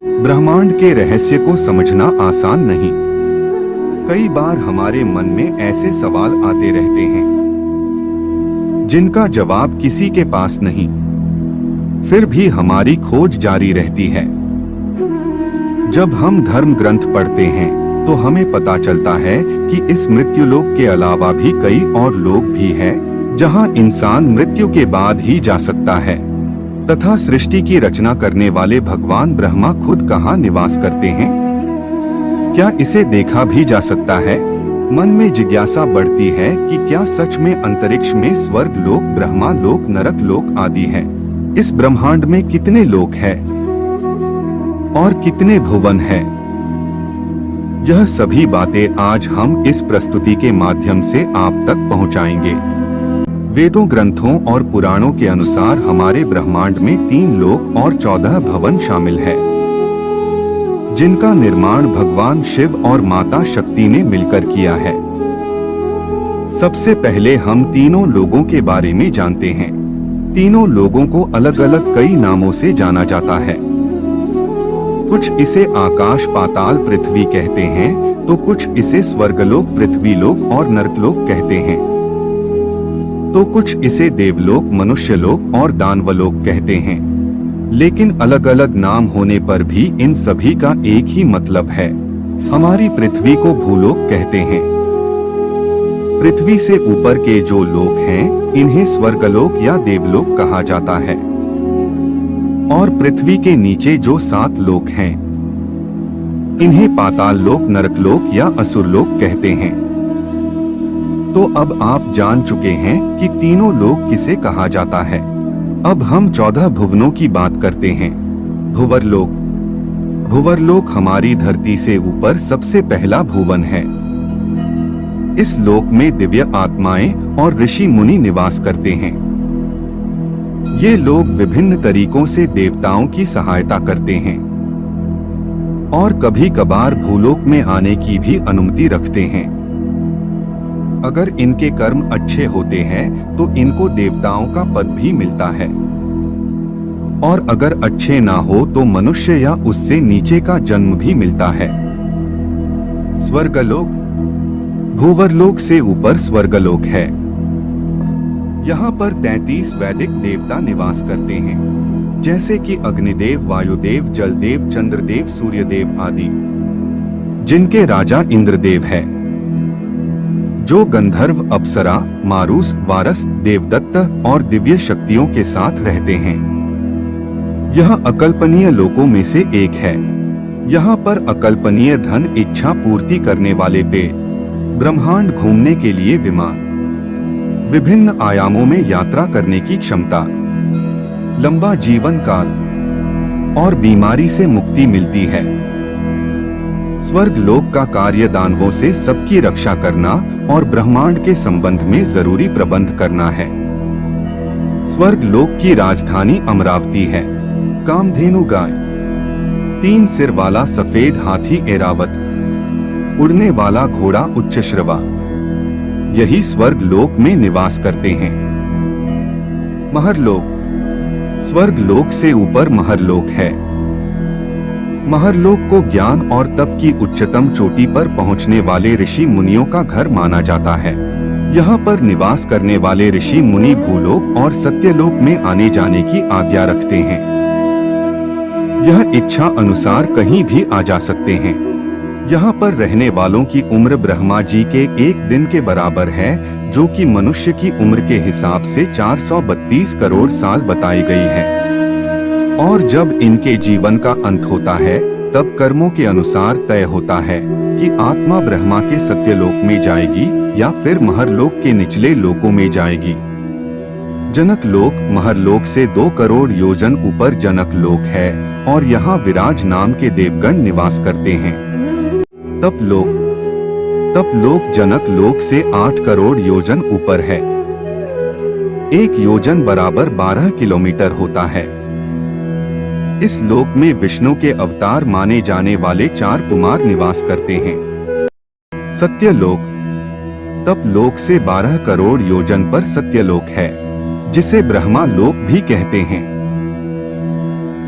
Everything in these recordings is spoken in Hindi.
ब्रह्मांड के रहस्य को समझना आसान नहीं। कई बार हमारे मन में ऐसे सवाल आते रहते हैं जिनका जवाब किसी के पास नहीं, फिर भी हमारी खोज जारी रहती है। जब हम धर्म ग्रंथ पढ़ते हैं तो हमें पता चलता है कि इस मृत्युलोक के अलावा भी कई और लोक भी है जहां इंसान मृत्यु के बाद ही जा सकता है, तथा सृष्टि की रचना करने वाले भगवान ब्रह्मा खुद कहाँ निवास करते हैं? क्या इसे देखा भी जा सकता है? मन में जिज्ञासा बढ़ती है कि क्या सच में अंतरिक्ष में स्वर्ग लोक, ब्रह्मा लोक, नरक लोक आदि है? इस ब्रह्मांड में कितने लोक हैं और कितने भुवन हैं? यह सभी बातें आज हम इस प्रस्तुति के माध्यम से आप तक पहुंचाएंगे। वेदों, ग्रंथों और पुराणों के अनुसार हमारे ब्रह्मांड में 3 लोक और 14 भवन शामिल है, जिनका निर्माण भगवान शिव और माता शक्ति ने मिलकर किया है। सबसे पहले हम तीनों लोगों के बारे में जानते हैं। तीनों लोगों को अलग अलग कई नामों से जाना जाता है। कुछ इसे आकाश, पाताल, पृथ्वी कहते हैं तो कुछ इसे स्वर्गलोक, पृथ्वीलोक और नरकलोक कहते हैं, तो कुछ इसे देवलोक, मनुष्यलोक और दानवलोक कहते हैं। लेकिन अलग अलग नाम होने पर भी इन सभी का एक ही मतलब है। हमारी पृथ्वी को भूलोक कहते हैं। पृथ्वी से ऊपर के जो लोक हैं, इन्हें स्वर्गलोक या देवलोक कहा जाता है, और पृथ्वी के नीचे जो 7 लोक हैं, इन्हें पाताल लोक, नरकलोक या असुरलोक कहते हैं। तो अब आप जान चुके हैं कि तीनों लोक किसे कहा जाता है। अब हम 14 भुवनों की बात करते हैं। भुवरलोक। भुवरलोक हमारी धरती से ऊपर सबसे पहला भुवन है। इस लोक में दिव्य आत्माएं और ऋषि मुनि निवास करते हैं। ये लोग विभिन्न तरीकों से देवताओं की सहायता करते हैं और कभी कभार भूलोक में आने की भी अनुमति रखते हैं। अगर इनके कर्म अच्छे होते हैं तो इनको देवताओं का पद भी मिलता है, और अगर अच्छे ना हो तो मनुष्य या उससे नीचे का जन्म भी मिलता है। स्वर्गलोक। भूवरलोक से ऊपर स्वर्गलोक है। यहाँ पर 33 वैदिक देवता निवास करते हैं, जैसे कि अग्निदेव, वायुदेव, जलदेव, चंद्रदेव, सूर्यदेव आदि, जिनके राजा इंद्रदेव है, जो गंधर्व, अप्सरा, मारूस, वारस, देवदत्त और दिव्य शक्तियों के साथ रहते हैं। यह अकल्पनीय लोकों में से एक है। यहाँ पर अकल्पनीय धन इच्छा पूर्ति करने वाले पेड़, ब्रह्मांड घूमने के लिए विमान, विभिन्न आयामों में यात्रा करने की क्षमता, लंबा जीवन काल और बीमारी से मुक्ति मिलती है। स्वर्ग लोक का कार्य दानवों से सबकी रक्षा करना और ब्रह्मांड के संबंध में जरूरी प्रबंध करना है। स्वर्ग लोक की राजधानी अमरावती है। कामधेनु गाय, 3 सिर वाला सफेद हाथी ऐरावत, उड़ने वाला घोड़ा उच्चश्रवा, यही स्वर्ग लोक में निवास करते हैं। महरलोक। स्वर्ग लोक से ऊपर महरलोक है। महरलोक को ज्ञान और तप की उच्चतम चोटी पर पहुंचने वाले ऋषि मुनियों का घर माना जाता है। यहाँ पर निवास करने वाले ऋषि मुनि भूलोक और सत्यलोक में आने जाने की आज्ञा रखते हैं। यह इच्छा अनुसार कहीं भी आ जा सकते हैं। यहाँ पर रहने वालों की उम्र ब्रह्मा जी के 1 दिन के बराबर है, जो कि मनुष्य की उम्र के हिसाब से 432 करोड़ साल बताई गई है। और जब इनके जीवन का अंत होता है, तब कर्मों के अनुसार तय होता है कि आत्मा ब्रह्मा के सत्यलोक में जाएगी या फिर महरलोक के निचले लोकों में जाएगी। जनक लोक। महरलोक से 2 करोड़ योजन ऊपर जनक लोक है और यहाँ विराज नाम के देवगण निवास करते हैं। तपलोक। तपलोक जनक लोक से 8 करोड़ योजन ऊपर है। 1 योजन बराबर 12 किलोमीटर होता है। इस लोक में विष्णु के अवतार माने जाने वाले 4 कुमार निवास करते हैं। सत्यलोक। तपलोक से 12 करोड़ योजन पर सत्यलोक है, जिसे ब्रह्मा लोक भी कहते हैं।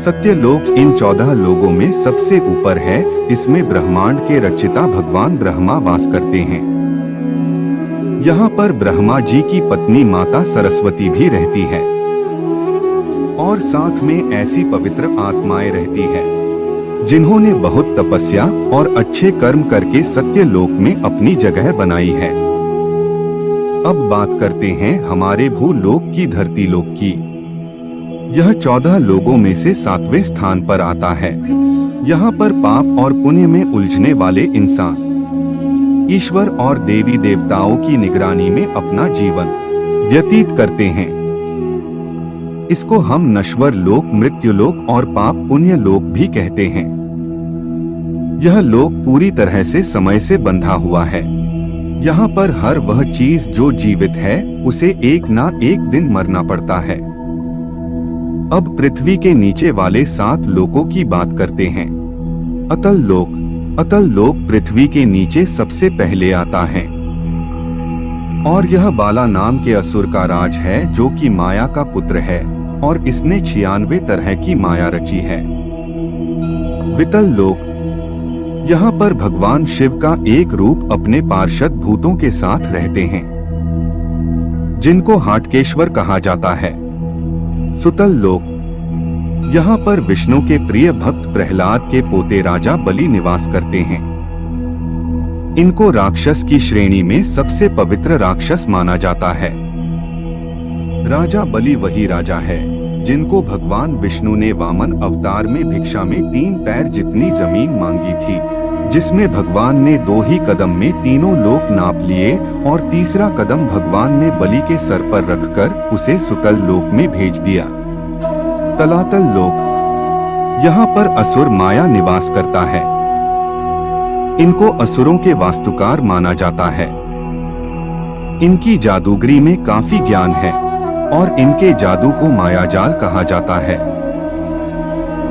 सत्यलोक इन 14 लोगों में सबसे ऊपर है। इसमें ब्रह्मांड के रचयिता भगवान ब्रह्मा वास करते हैं। यहाँ पर ब्रह्मा जी की पत्नी माता सरस्वती भी रहती है और साथ में ऐसी पवित्र आत्माएं रहती है जिन्होंने बहुत तपस्या और अच्छे कर्म करके सत्यलोक में अपनी जगह बनाई है। अब बात करते हैं हमारे भूलोक की धरती लोक की। यह 14 लोगों में से 7वें स्थान पर आता है। यहाँ पर पाप और पुण्य में उलझने वाले इंसान ईश्वर और देवी देवताओं की निगरानी में अपना जीवन व्यतीत करते हैं। इसको हम नश्वर लोक, मृत्यु लोक और पाप पुण्य लोक भी कहते हैं। यह लोक पूरी तरह से समय से बंधा हुआ है। यहाँ पर हर वह चीज जो जीवित है उसे एक ना एक दिन मरना पड़ता है। अब पृथ्वी के नीचे वाले 7 लोकों की बात करते हैं। अतल लोक। अतल लोक पृथ्वी के नीचे सबसे पहले आता है और यह बाला नाम के असुर का राज है जो कि माया का पुत्र है और इसने 96 तरह की माया रची है। वितल लोक। यहाँ पर भगवान शिव का एक रूप अपने पार्षद भूतों के साथ रहते हैं जिनको हाटकेश्वर कहा जाता है। सुतल लोक। यहाँ पर विष्णु के प्रिय भक्त प्रहलाद के पोते राजा बलि निवास करते हैं। इनको राक्षस की श्रेणी में सबसे पवित्र राक्षस माना जाता है। राजा बलि वही राजा है जिनको भगवान विष्णु ने वामन अवतार में भिक्षा में 3 पैर जितनी जमीन मांगी थी, जिसमें भगवान ने 2 ही कदम में तीनों लोक नाप लिए और तीसरा कदम भगवान ने बलि के सर पर रखकर उसे सुतल लोक में भेज दिया। तलातल लोक। यहाँ पर असुर माया निवास करता है। इनको असुरों के वास्तुकार माना जाता है। इनकी जादूगरी में काफी ज्ञान है और इनके जादू को मायाजाल कहा जाता है।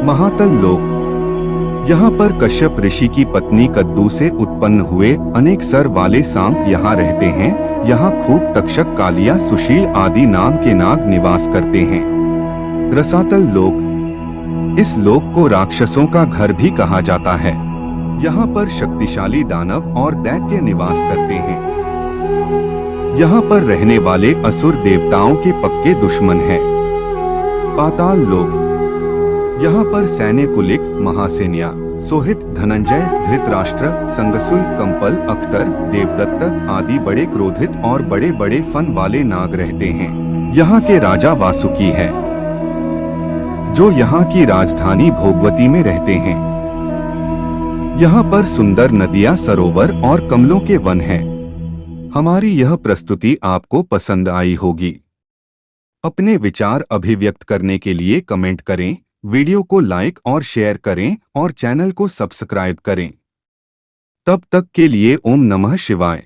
महातल लोक। यहाँ पर कश्यप ऋषि की पत्नी कद्दू से उत्पन्न हुए अनेक सर वाले सांप यहाँ रहते हैं। यहाँ खूब तक्षक, कालिया, सुशील आदि नाम के नाग निवास करते हैं। रसातल लोक। इस लोक को राक्षसों का घर भी कहा जाता है। यहाँ पर शक्तिशाली दानव और दैत्य निवास करते हैं। यहाँ पर रहने वाले असुर देवताओं के पक्के दुश्मन हैं। पाताल लोक। यहाँ पर सैन्य कुलिक, महासेन्या, सोहित, धनंजय, धृतराष्ट्र, संगसुल, कंपल, अख्तर, देवदत्त आदि बड़े क्रोधित और बड़े बड़े फन वाले नाग रहते हैं। यहाँ के राजा वासुकी है जो यहाँ की राजधानी भोगवती में रहते हैं। यहाँ पर सुंदर नदियाँ, सरोवर और कमलों के वन हैं। हमारी यह प्रस्तुति आपको पसंद आई होगी। अपने विचार अभिव्यक्त करने के लिए कमेंट करें, वीडियो को लाइक और शेयर करें और चैनल को सब्सक्राइब करें। तब तक के लिए ओम नमः शिवाय।